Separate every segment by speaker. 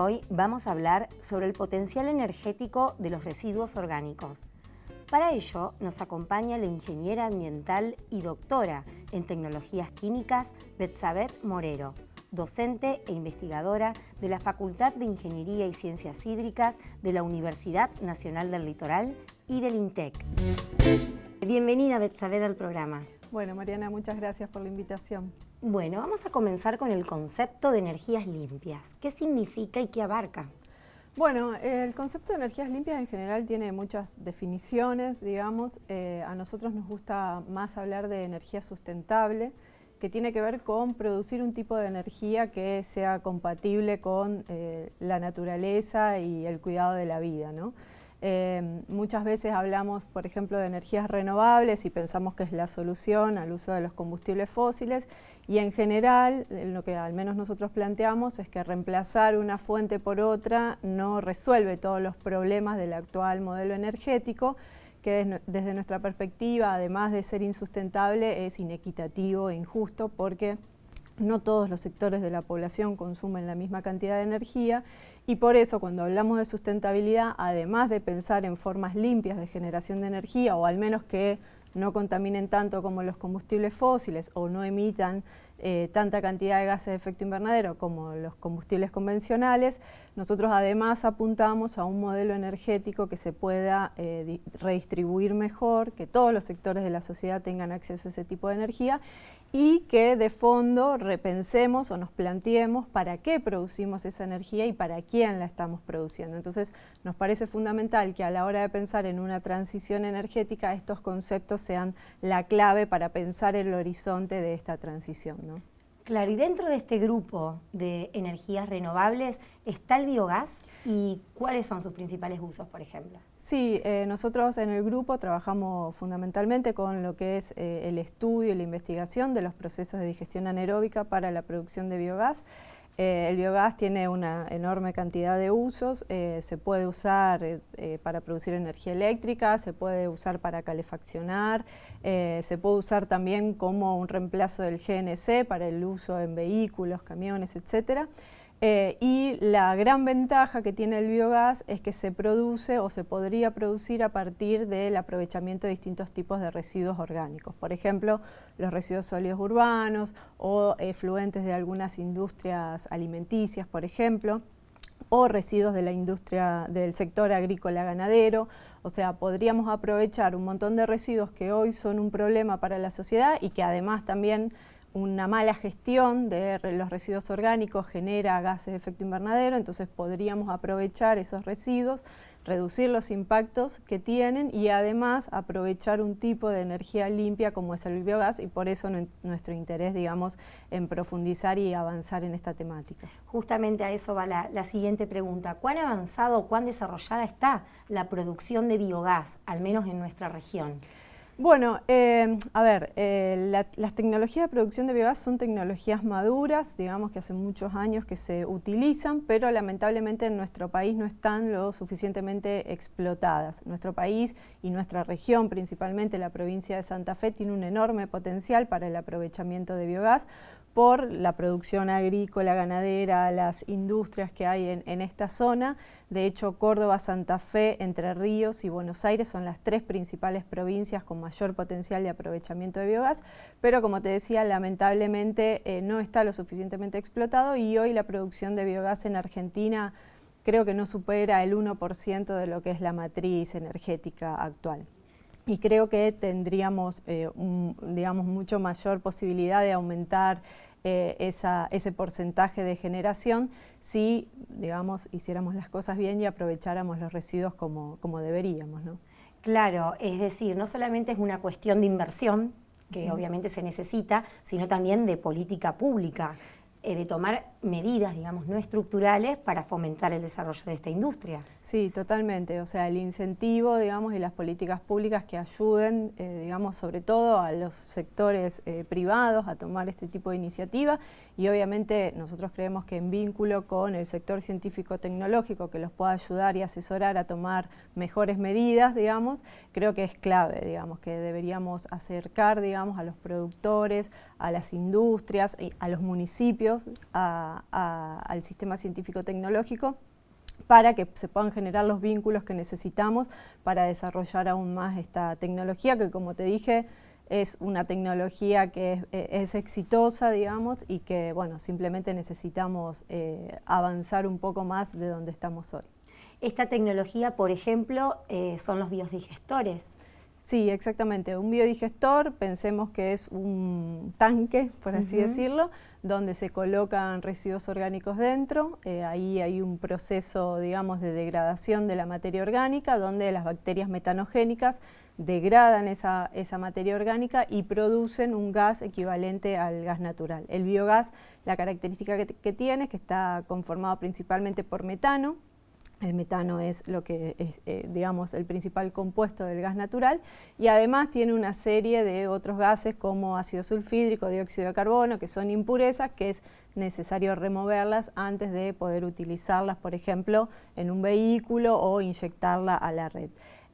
Speaker 1: hoy vamos a hablar sobre el potencial energético de los residuos orgánicos. Para ello nos acompaña la ingeniera ambiental y doctora en tecnologías químicas Betsabeth Morero, docente e investigadora de la Facultad de Ingeniería y Ciencias Hídricas de la Universidad Nacional del Litoral y del INTEC. Bienvenida, Betsabeth, al programa.
Speaker 2: Bueno, Mariana, muchas gracias por la invitación.
Speaker 1: Bueno, vamos a comenzar con el concepto de energías limpias. ¿Qué significa y qué abarca?
Speaker 2: Bueno, el concepto de energías limpias en general tiene muchas definiciones, digamos. A nosotros nos gusta más hablar de energía sustentable, que tiene que ver con producir un tipo de energía que sea compatible con la naturaleza y el cuidado de la vida, ¿no? Muchas veces hablamos, por ejemplo, de energías renovables y pensamos que es la solución al uso de los combustibles fósiles, y en general lo que al menos nosotros planteamos es que reemplazar una fuente por otra no resuelve todos los problemas del actual modelo energético, que desde nuestra perspectiva, además de ser insustentable, es inequitativo e injusto porque no todos los sectores de la población consumen la misma cantidad de energía, y por eso cuando hablamos de sustentabilidad, además de pensar en formas limpias de generación de energía, o al menos que no contaminen tanto como los combustibles fósiles o no emitan tanta cantidad de gases de efecto invernadero como los combustibles convencionales, nosotros además apuntamos a un modelo energético que se pueda redistribuir mejor, que todos los sectores de la sociedad tengan acceso a ese tipo de energía, y que de fondo repensemos o nos planteemos para qué producimos esa energía y para quién la estamos produciendo. Entonces nos parece fundamental que a la hora de pensar en una transición energética estos conceptos sean la clave para pensar el horizonte de esta transición, ¿no?
Speaker 1: Claro, y dentro de este grupo de energías renovables está el biogás, ¿y cuáles son sus principales usos, por ejemplo?
Speaker 2: Sí, nosotros en el grupo trabajamos fundamentalmente con lo que es el estudio y la investigación de los procesos de digestión anaeróbica para la producción de biogás. El biogás tiene una enorme cantidad de usos, se puede usar para producir energía eléctrica, se puede usar para calefaccionar, se puede usar también como un reemplazo del GNC para el uso en vehículos, camiones, etcétera. Y la gran ventaja que tiene el biogás es que se produce o se podría producir a partir del aprovechamiento de distintos tipos de residuos orgánicos. Por ejemplo, los residuos sólidos urbanos o efluentes de algunas industrias alimenticias, por ejemplo, o residuos de la industria del sector agrícola ganadero. O sea, podríamos aprovechar un montón de residuos que hoy son un problema para la sociedad y que además también una mala gestión de los residuos orgánicos genera gases de efecto invernadero, entonces podríamos aprovechar esos residuos, reducir los impactos que tienen y además aprovechar un tipo de energía limpia como es el biogás, y por eso nuestro interés, digamos, en profundizar y avanzar en esta temática.
Speaker 1: Justamente a eso va la siguiente pregunta. ¿Cuán avanzado o cuán desarrollada está la producción de biogás, al menos en nuestra región?
Speaker 2: Bueno, las tecnologías de producción de biogás son tecnologías maduras, digamos que hace muchos años que se utilizan, pero lamentablemente en nuestro país no están lo suficientemente explotadas. Nuestro país y nuestra región, principalmente la provincia de Santa Fe, tiene un enorme potencial para el aprovechamiento de biogás por la producción agrícola, ganadera, las industrias que hay en esta zona. De hecho, Córdoba, Santa Fe, Entre Ríos y Buenos Aires son las tres principales provincias con mayor potencial de aprovechamiento de biogás, pero como te decía, lamentablemente no está lo suficientemente explotado, y hoy la producción de biogás en Argentina creo que no supera el 1% de lo que es la matriz energética actual. Y creo que tendríamos, digamos, mucho mayor posibilidad de aumentar ese porcentaje de generación si, digamos, hiciéramos las cosas bien y aprovecháramos los residuos como deberíamos, ¿no?
Speaker 1: Claro, es decir, no solamente es una cuestión de inversión, que obviamente se necesita, sino también de política pública, de tomar medidas, digamos, no estructurales para fomentar el desarrollo de esta industria.
Speaker 2: Sí, totalmente. O sea, el incentivo, digamos, y las políticas públicas que ayuden, digamos, sobre todo a los sectores privados a tomar este tipo de iniciativa, y obviamente nosotros creemos que en vínculo con el sector científico-tecnológico que los pueda ayudar y asesorar a tomar mejores medidas, digamos, creo que es clave, digamos, que deberíamos acercar, digamos, a los productores, a las industrias, a los municipios, al sistema científico-tecnológico, para que se puedan generar los vínculos que necesitamos para desarrollar aún más esta tecnología, que como te dije, es una tecnología que es exitosa, digamos, y que, bueno, simplemente necesitamos avanzar un poco más de donde estamos hoy.
Speaker 1: Esta tecnología, por ejemplo, son los biodigestores.
Speaker 2: Sí, exactamente. Un biodigestor, pensemos que es un tanque, por así decirlo, donde se colocan residuos orgánicos dentro. Ahí hay un proceso, digamos, de degradación de la materia orgánica, donde las bacterias metanogénicas degradan esa materia orgánica y producen un gas equivalente al gas natural. El biogás, la característica que tiene es que está conformado principalmente por metano. El metano es lo que es, digamos, el principal compuesto del gas natural, y además tiene una serie de otros gases como ácido sulfídrico, dióxido de carbono, que son impurezas, que es necesario removerlas antes de poder utilizarlas, por ejemplo, en un vehículo o inyectarla a la red.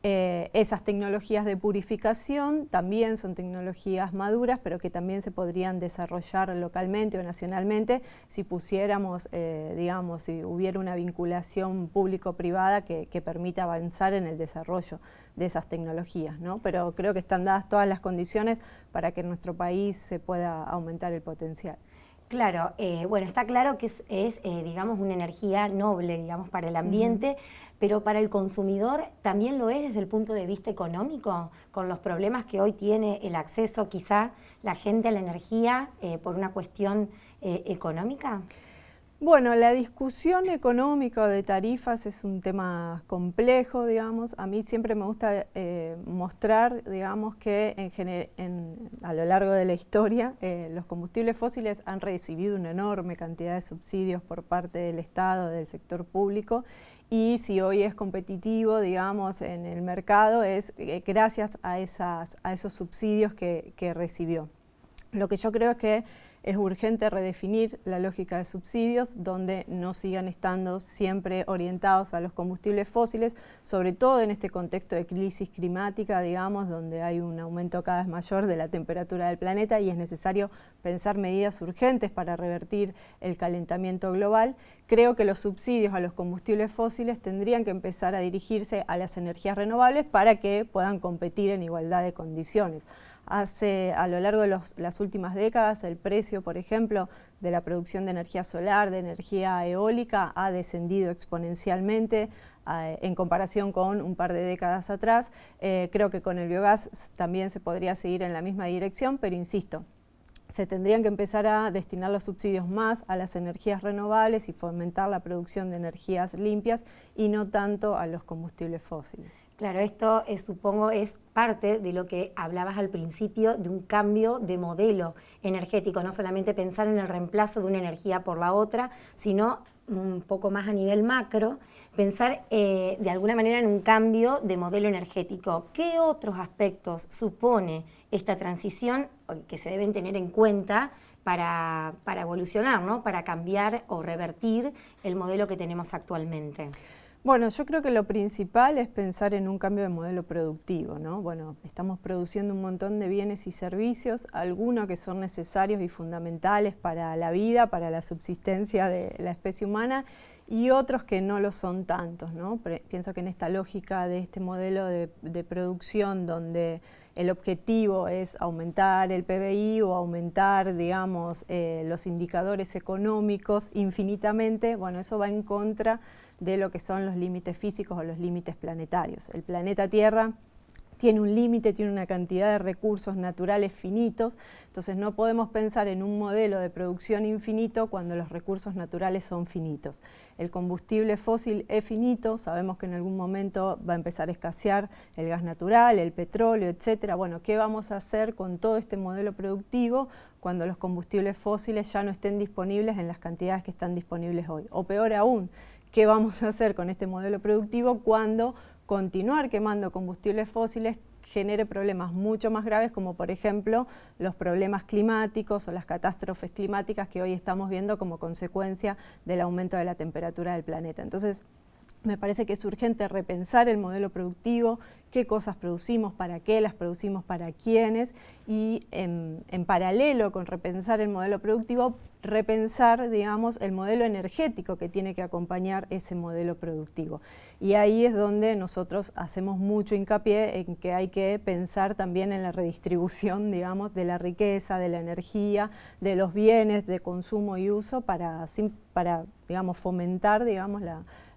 Speaker 2: Esas tecnologías de purificación también son tecnologías maduras, pero que también se podrían desarrollar localmente o nacionalmente si pusiéramos, digamos, si hubiera una vinculación público-privada que permita avanzar en el desarrollo de esas tecnologías, ¿no? Pero creo que están dadas todas las condiciones para que en nuestro país se pueda aumentar el potencial.
Speaker 1: Claro, bueno, está claro que es digamos, una energía noble, digamos, para el ambiente, pero para el consumidor también lo es desde el punto de vista económico, con los problemas que hoy tiene el acceso quizá la gente a la energía por una cuestión económica.
Speaker 2: Bueno, la discusión económica de tarifas es un tema complejo, digamos. A mí siempre me gusta mostrar, digamos, que a lo largo de la historia los combustibles fósiles han recibido una enorme cantidad de subsidios por parte del Estado, del sector público, y si hoy es competitivo, digamos, en el mercado es gracias a esos subsidios que recibió. Lo que yo creo es que es urgente redefinir la lógica de subsidios, donde no sigan estando siempre orientados a los combustibles fósiles, sobre todo en este contexto de crisis climática, digamos, donde hay un aumento cada vez mayor de la temperatura del planeta y es necesario pensar medidas urgentes para revertir el calentamiento global. Creo que los subsidios a los combustibles fósiles tendrían que empezar a dirigirse a las energías renovables para que puedan competir en igualdad de condiciones. A lo largo de las últimas décadas, el precio, por ejemplo, de la producción de energía solar, de energía eólica, ha descendido exponencialmente en comparación con un par de décadas atrás. Creo que con el biogás también se podría seguir en la misma dirección, pero insisto, se tendrían que empezar a destinar los subsidios más a las energías renovables y fomentar la producción de energías limpias y no tanto a los combustibles fósiles.
Speaker 1: Claro, esto supongo es parte de lo que hablabas al principio de un cambio de modelo energético, no solamente pensar en el reemplazo de una energía por la otra, sino un poco más a nivel macro, pensar de alguna manera en un cambio de modelo energético. ¿Qué otros aspectos supone esta transición que se deben tener en cuenta para evolucionar, ¿no? Para cambiar o revertir el modelo que tenemos actualmente?
Speaker 2: Bueno, yo creo que lo principal es pensar en un cambio de modelo productivo, ¿no? Bueno, estamos produciendo un montón de bienes y servicios, algunos que son necesarios y fundamentales para la vida, para la subsistencia de la especie humana, y otros que no lo son tantos, ¿no? Pienso que en esta lógica de este modelo de producción donde el objetivo es aumentar el PBI o aumentar, digamos, los indicadores económicos infinitamente, bueno, eso va en contra de lo que son los límites físicos o los límites planetarios. El planeta Tierra tiene un límite, tiene una cantidad de recursos naturales finitos, entonces no podemos pensar en un modelo de producción infinito cuando los recursos naturales son finitos. El combustible fósil es finito, sabemos que en algún momento va a empezar a escasear el gas natural, el petróleo, etcétera. Bueno, ¿qué vamos a hacer con todo este modelo productivo cuando los combustibles fósiles ya no estén disponibles en las cantidades que están disponibles hoy? O peor aún, ¿qué vamos a hacer con este modelo productivo cuando continuar quemando combustibles fósiles genere problemas mucho más graves, como por ejemplo los problemas climáticos o las catástrofes climáticas que hoy estamos viendo como consecuencia del aumento de la temperatura del planeta? Entonces, Me parece que es urgente repensar el modelo productivo, qué cosas producimos, para qué las producimos, para quiénes, y en paralelo con repensar el modelo productivo, repensar, digamos, el modelo energético que tiene que acompañar ese modelo productivo. Y ahí es donde nosotros hacemos mucho hincapié en que hay que pensar también en la redistribución, digamos, de la riqueza, de la energía, de los bienes de consumo y uso para digamos, fomentar, digamos,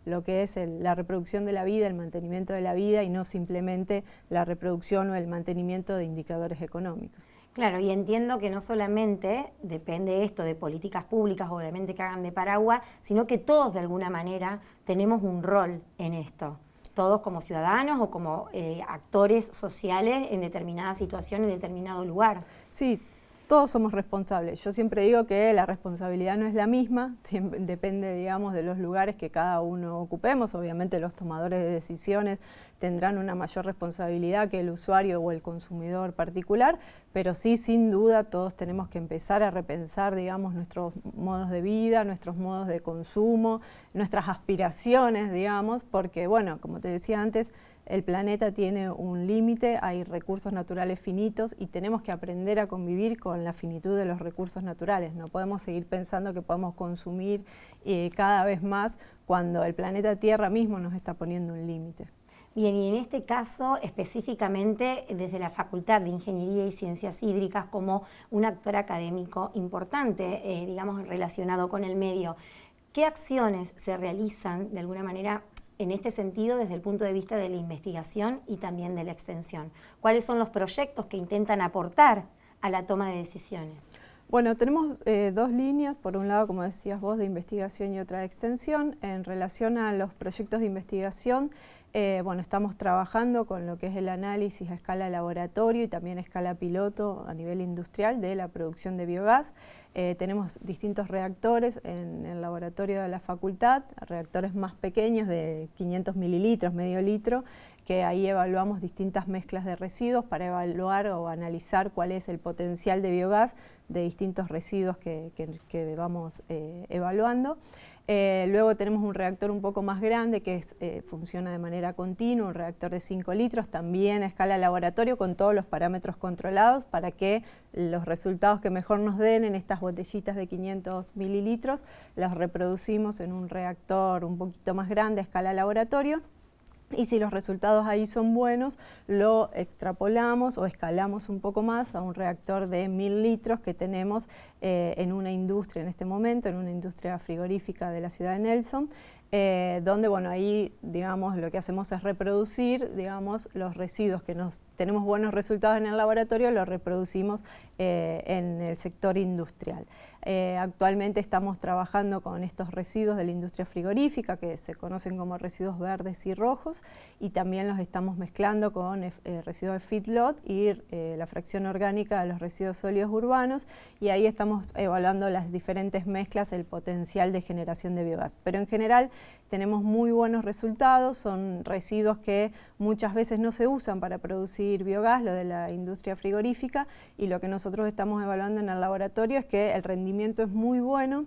Speaker 2: lo que es la reproducción de la vida, el mantenimiento de la vida y no simplemente la reproducción o el mantenimiento de indicadores económicos.
Speaker 1: Claro, y entiendo que no solamente depende esto de políticas públicas, obviamente que hagan de paraguas, sino que todos de alguna manera tenemos un rol en esto. Todos como ciudadanos o como actores sociales en determinada situación, en determinado lugar.
Speaker 2: Sí. Todos somos responsables. Yo siempre digo que la responsabilidad no es la misma, depende, digamos, de los lugares que cada uno ocupemos. Obviamente los tomadores de decisiones tendrán una mayor responsabilidad que el usuario o el consumidor particular, pero sí, sin duda, todos tenemos que empezar a repensar, digamos, nuestros modos de vida, nuestros modos de consumo, nuestras aspiraciones, digamos, porque, bueno, como te decía antes, el planeta tiene un límite, hay recursos naturales finitos y tenemos que aprender a convivir con la finitud de los recursos naturales. No podemos seguir pensando que podemos consumir cada vez más cuando el planeta Tierra mismo nos está poniendo un límite.
Speaker 1: Bien, y en este caso específicamente desde la Facultad de Ingeniería y Ciencias Hídricas como un actor académico importante, digamos, relacionado con el medio, ¿qué acciones se realizan de alguna manera en este sentido desde el punto de vista de la investigación y también de la extensión? ¿Cuáles son los proyectos que intentan aportar a la toma de decisiones?
Speaker 2: Bueno, tenemos dos líneas, por un lado, como decías vos, de investigación y otra de extensión. En relación a los proyectos de investigación, bueno, estamos trabajando con lo que es el análisis a escala laboratorio y también a escala piloto a nivel industrial de la producción de biogás. Tenemos distintos reactores en el laboratorio de la facultad, reactores más pequeños de 500 mililitros, medio litro, que ahí evaluamos distintas mezclas de residuos para evaluar o analizar cuál es el potencial de biogás de distintos residuos que vamos evaluando. Luego tenemos un reactor un poco más grande que funciona de manera continua, un reactor de 5 litros, también a escala laboratorio con todos los parámetros controlados para que los resultados que mejor nos den en estas botellitas de 500 mililitros los reproducimos en un reactor un poquito más grande a escala laboratorio. Y si los resultados ahí son buenos, lo extrapolamos o escalamos un poco más a un reactor de 1000 litros que tenemos en una industria en este momento, en una industria frigorífica de la ciudad de Nelson, donde, bueno, ahí, digamos, lo que hacemos es reproducir, digamos, los residuos que tenemos buenos resultados en el laboratorio, los reproducimos en el sector industrial. Actualmente estamos trabajando con estos residuos de la industria frigorífica que se conocen como residuos verdes y rojos y también los estamos mezclando con residuos de feedlot y la fracción orgánica de los residuos sólidos urbanos y ahí estamos evaluando las diferentes mezclas, el potencial de generación de biogás. Pero en general tenemos muy buenos resultados, son residuos que muchas veces no se usan para producir biogás, lo de la industria frigorífica, y lo que nosotros estamos evaluando en el laboratorio es que el rendimiento es muy bueno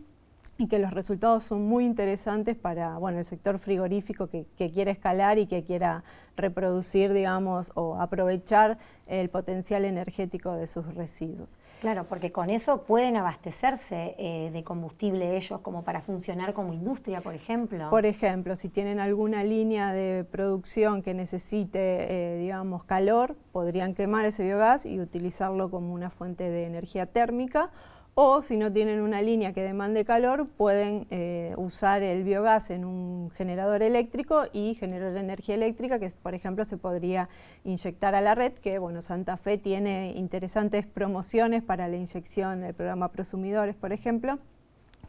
Speaker 2: y que los resultados son muy interesantes para, bueno, el sector frigorífico que quiere escalar y que quiera reproducir, digamos, o aprovechar el potencial energético de sus residuos.
Speaker 1: Claro, porque con eso pueden abastecerse de combustible ellos como para funcionar como industria, por ejemplo.
Speaker 2: Por ejemplo, si tienen alguna línea de producción que necesite, digamos, calor, podrían quemar ese biogás y utilizarlo como una fuente de energía térmica. O si no tienen una línea que demande calor, pueden usar el biogás en un generador eléctrico y generar energía eléctrica que, por ejemplo, se podría inyectar a la red, que, bueno, Santa Fe tiene interesantes promociones para la inyección, el programa Prosumidores, por ejemplo,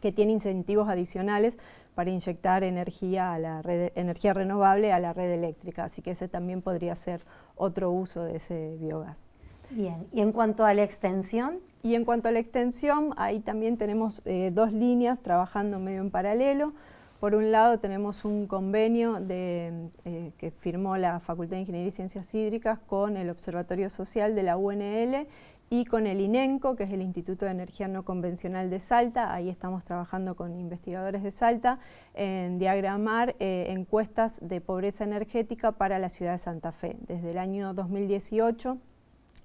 Speaker 2: que tiene incentivos adicionales para inyectar energía a la red, energía renovable a la red eléctrica, así que ese también podría ser otro uso de ese biogás.
Speaker 1: Bien, y en cuanto a la extensión.
Speaker 2: Y en cuanto a la extensión, ahí también tenemos dos líneas trabajando medio en paralelo. Por un lado tenemos un convenio que firmó la Facultad de Ingeniería y Ciencias Hídricas con el Observatorio Social de la UNL y con el INENCO, que es el Instituto de Energía No Convencional de Salta. Ahí estamos trabajando con investigadores de Salta en diagramar encuestas de pobreza energética para la ciudad de Santa Fe. Desde el año 2018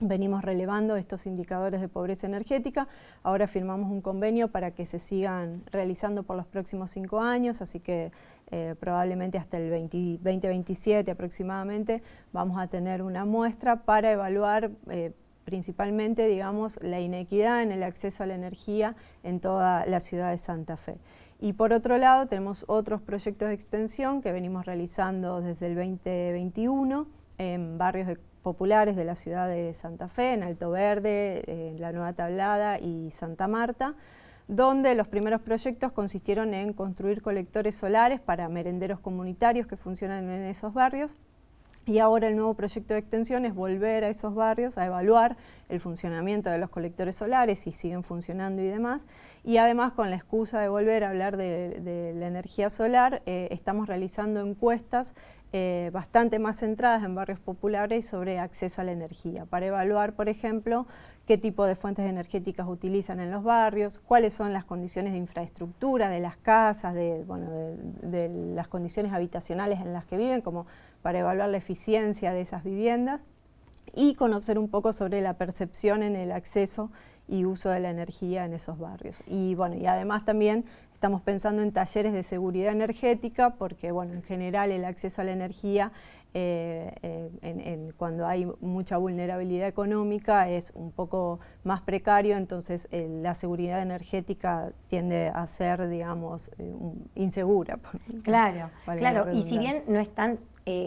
Speaker 2: venimos relevando estos indicadores de pobreza energética. Ahora firmamos un convenio para que se sigan realizando por los próximos 5 años, así que probablemente hasta el 2027 aproximadamente vamos a tener una muestra para evaluar principalmente, digamos, la inequidad en el acceso a la energía en toda la ciudad de Santa Fe. Y por otro lado tenemos otros proyectos de extensión que venimos realizando desde el 2021 en barrios populares de la ciudad de Santa Fe, en Alto Verde, en La Nueva Tablada y Santa Marta, donde los primeros proyectos consistieron en construir colectores solares para merenderos comunitarios que funcionan en esos barrios. Y ahora el nuevo proyecto de extensión es volver a esos barrios a evaluar el funcionamiento de los colectores solares, si siguen funcionando y demás. Y además, con la excusa de volver a hablar de la energía solar, estamos realizando encuestas bastante más centradas en barrios populares sobre acceso a la energía, para evaluar, por ejemplo, qué tipo de fuentes energéticas utilizan en los barrios, cuáles son las condiciones de infraestructura de las casas, de las condiciones habitacionales en las que viven, como para evaluar la eficiencia de esas viviendas y conocer un poco sobre la percepción en el acceso y uso de la energía en esos barrios. Y bueno, y además también estamos pensando en talleres de seguridad energética porque, bueno, en general el acceso a la energía cuando hay mucha vulnerabilidad económica es un poco más precario, entonces la seguridad energética tiende a ser, digamos, insegura.
Speaker 1: Claro, claro, y si bien no es tan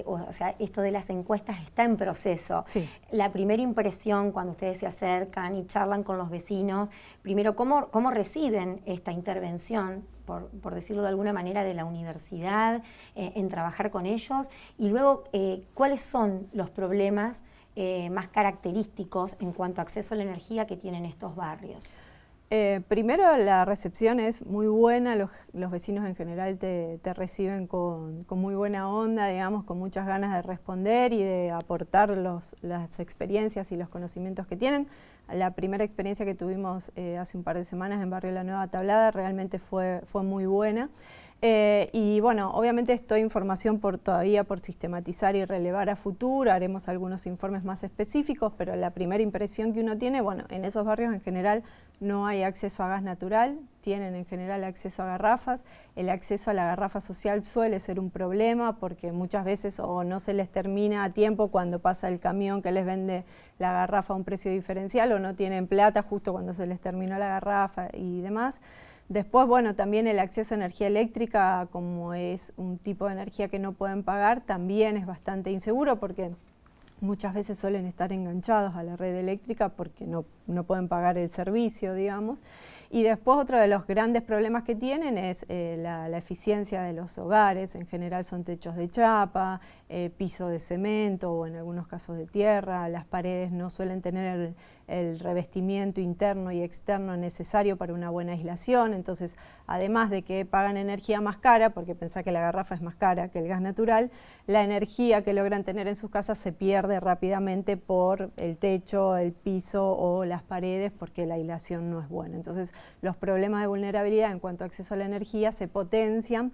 Speaker 1: o sea, esto de las encuestas está en proceso.
Speaker 2: Sí.
Speaker 1: La primera impresión cuando ustedes se acercan y charlan con los vecinos, primero, ¿cómo reciben esta intervención, por decirlo de alguna manera, de la universidad en trabajar con ellos? Y luego, ¿cuáles son los problemas más característicos en cuanto a acceso a la energía que tienen estos barrios?
Speaker 2: Primero, la recepción es muy buena, los vecinos en general te reciben con muy buena onda, digamos, con muchas ganas de responder y de aportar las experiencias y los conocimientos que tienen. La primera experiencia que tuvimos hace un par de semanas en Barrio La Nueva Tablada realmente fue muy buena. Y bueno, obviamente esto es información todavía por sistematizar y relevar a futuro, haremos algunos informes más específicos, pero la primera impresión que uno tiene, bueno, en esos barrios en general no hay acceso a gas natural, tienen en general acceso a garrafas. El acceso a la garrafa social suele ser un problema porque muchas veces o no se les termina a tiempo cuando pasa el camión que les vende la garrafa a un precio diferencial, o no tienen plata justo cuando se les terminó la garrafa y demás. Después, bueno, también el acceso a energía eléctrica, como es un tipo de energía que no pueden pagar, también es bastante inseguro porque muchas veces suelen estar enganchados a la red eléctrica porque no pueden pagar el servicio, digamos. Y después otro de los grandes problemas que tienen es la eficiencia de los hogares. En general son techos de chapa, piso de cemento o en algunos casos de tierra. Las paredes no suelen tener el revestimiento interno y externo necesario para una buena aislación. Entonces, además de que pagan energía más cara, porque pensá que la garrafa es más cara que el gas natural, la energía que logran tener en sus casas se pierde rápidamente por el techo, el piso o las paredes, porque la aislación no es buena. Entonces, los problemas de vulnerabilidad en cuanto a acceso a la energía se potencian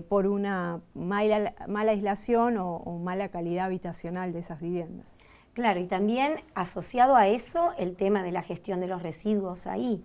Speaker 2: por una mala aislación o mala calidad habitacional de esas viviendas.
Speaker 1: Claro, y también asociado a eso el tema de la gestión de los residuos ahí.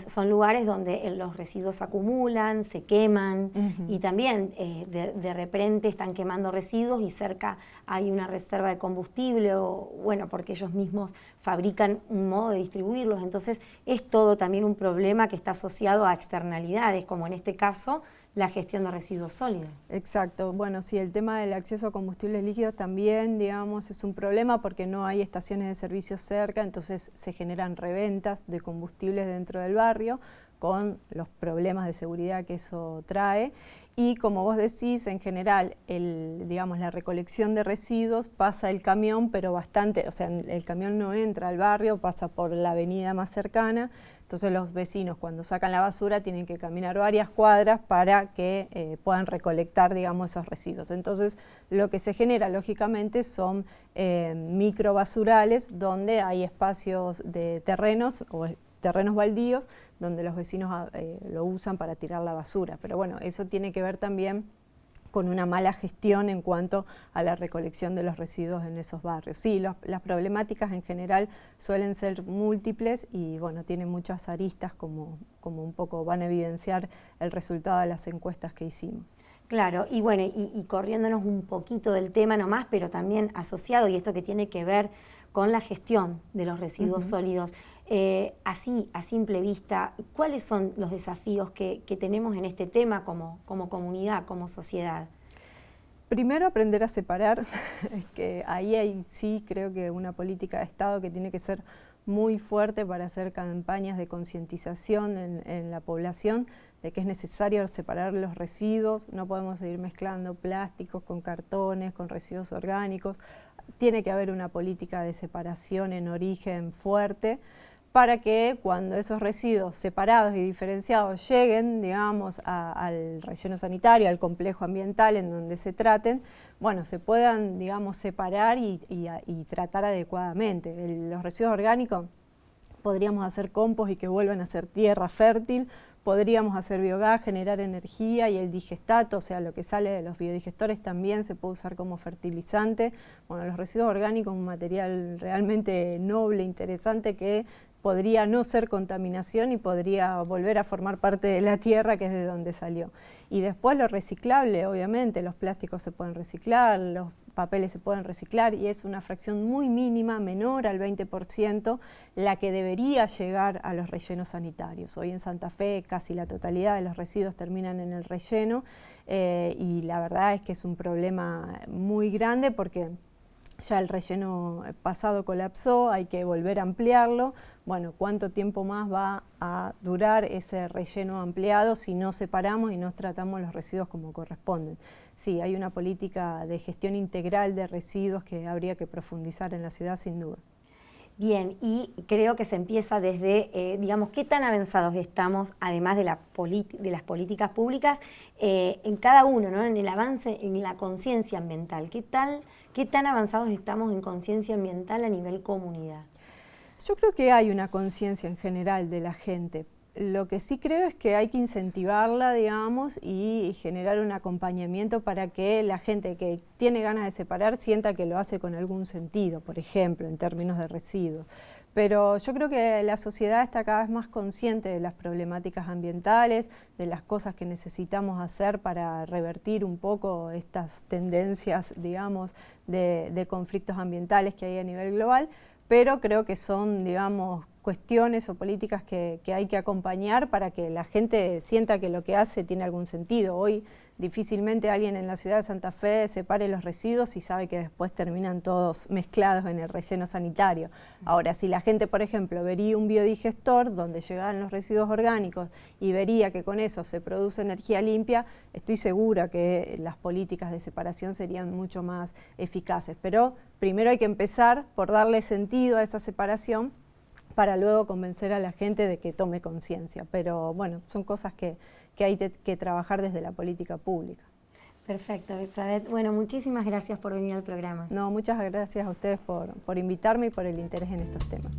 Speaker 1: Son lugares donde los residuos se acumulan, se queman y también de repente están quemando residuos y cerca hay una reserva de combustible o bueno, porque ellos mismos fabrican un modo de distribuirlos. Entonces es todo también un problema que está asociado a externalidades, como en este caso la gestión de residuos sólidos.
Speaker 2: Exacto. Bueno, sí, el tema del acceso a combustibles líquidos también, digamos, es un problema porque no hay estaciones de servicio cerca, entonces se generan reventas de combustibles dentro del barrio con los problemas de seguridad que eso trae. Y como vos decís, en general, digamos, la recolección de residuos pasa el camión, pero bastante, o sea, el camión no entra al barrio, pasa por la avenida más cercana, Entonces los vecinos cuando sacan la basura tienen que caminar varias cuadras para que puedan recolectar, digamos, esos residuos. Entonces lo que se genera lógicamente son microbasurales donde hay espacios de terrenos o terrenos baldíos donde los vecinos lo usan para tirar la basura. Pero bueno, eso tiene que ver también con una mala gestión en cuanto a la recolección de los residuos en esos barrios. Sí, las problemáticas en general suelen ser múltiples y bueno, tienen muchas aristas como un poco van a evidenciar el resultado de las encuestas que hicimos.
Speaker 1: Claro, y bueno, y corriéndonos un poquito del tema nomás, pero también asociado, y esto que tiene que ver con la gestión de los residuos sólidos, así, a simple vista, ¿cuáles son los desafíos que tenemos en este tema como comunidad, como sociedad?
Speaker 2: Primero, aprender a separar, que ahí sí creo que una política de Estado que tiene que ser muy fuerte para hacer campañas de concientización en la población de que es necesario separar los residuos, no podemos seguir mezclando plásticos con cartones, con residuos orgánicos, tiene que haber una política de separación en origen fuerte, para que cuando esos residuos separados y diferenciados lleguen, digamos, al relleno sanitario, al complejo ambiental en donde se traten, bueno, se puedan, digamos, separar y tratar adecuadamente. Los residuos orgánicos podríamos hacer compost y que vuelvan a ser tierra fértil, podríamos hacer biogás, generar energía y el digestato, o sea, lo que sale de los biodigestores también se puede usar como fertilizante. Bueno, los residuos orgánicos, un material realmente noble, interesante, que podría no ser contaminación y podría volver a formar parte de la tierra, que es de donde salió. Y después lo reciclable, obviamente, los plásticos se pueden reciclar, los papeles se pueden reciclar y es una fracción muy mínima, menor al 20%, la que debería llegar a los rellenos sanitarios. Hoy en Santa Fe casi la totalidad de los residuos terminan en el relleno y la verdad es que es un problema muy grande porque ya el relleno pasado colapsó, hay que volver a ampliarlo. Bueno, ¿cuánto tiempo más va a durar ese relleno ampliado si no separamos y no tratamos los residuos como corresponden? Sí, hay una política de gestión integral de residuos que habría que profundizar en la ciudad sin duda.
Speaker 1: Bien, y creo que se empieza desde, digamos, qué tan avanzados estamos, además de las políticas públicas, en cada uno, ¿no? En el avance, en la conciencia ambiental. ¿Qué tan avanzados estamos en conciencia ambiental a nivel comunidad?
Speaker 2: Yo creo que hay una conciencia en general de la gente. Lo que sí creo es que hay que incentivarla, digamos, y generar un acompañamiento para que la gente que tiene ganas de separar sienta que lo hace con algún sentido, por ejemplo, en términos de residuos. Pero yo creo que la sociedad está cada vez más consciente de las problemáticas ambientales, de las cosas que necesitamos hacer para revertir un poco estas tendencias, digamos, de conflictos ambientales que hay a nivel global, pero creo que son, digamos, cuestiones o políticas que hay que acompañar para que la gente sienta que lo que hace tiene algún sentido. Hoy difícilmente alguien en la ciudad de Santa Fe separe los residuos y sabe que después terminan todos mezclados en el relleno sanitario. Ahora, si la gente, por ejemplo, vería un biodigestor donde llegaran los residuos orgánicos y vería que con eso se produce energía limpia, estoy segura que las políticas de separación serían mucho más eficaces. Pero primero hay que empezar por darle sentido a esa separación para luego convencer a la gente de que tome conciencia. Pero bueno, son cosas que hay que trabajar desde la política pública.
Speaker 1: Perfecto, Elizabeth. Bueno, muchísimas gracias por venir al programa.
Speaker 2: No, muchas gracias a ustedes por invitarme y por el interés en estos temas.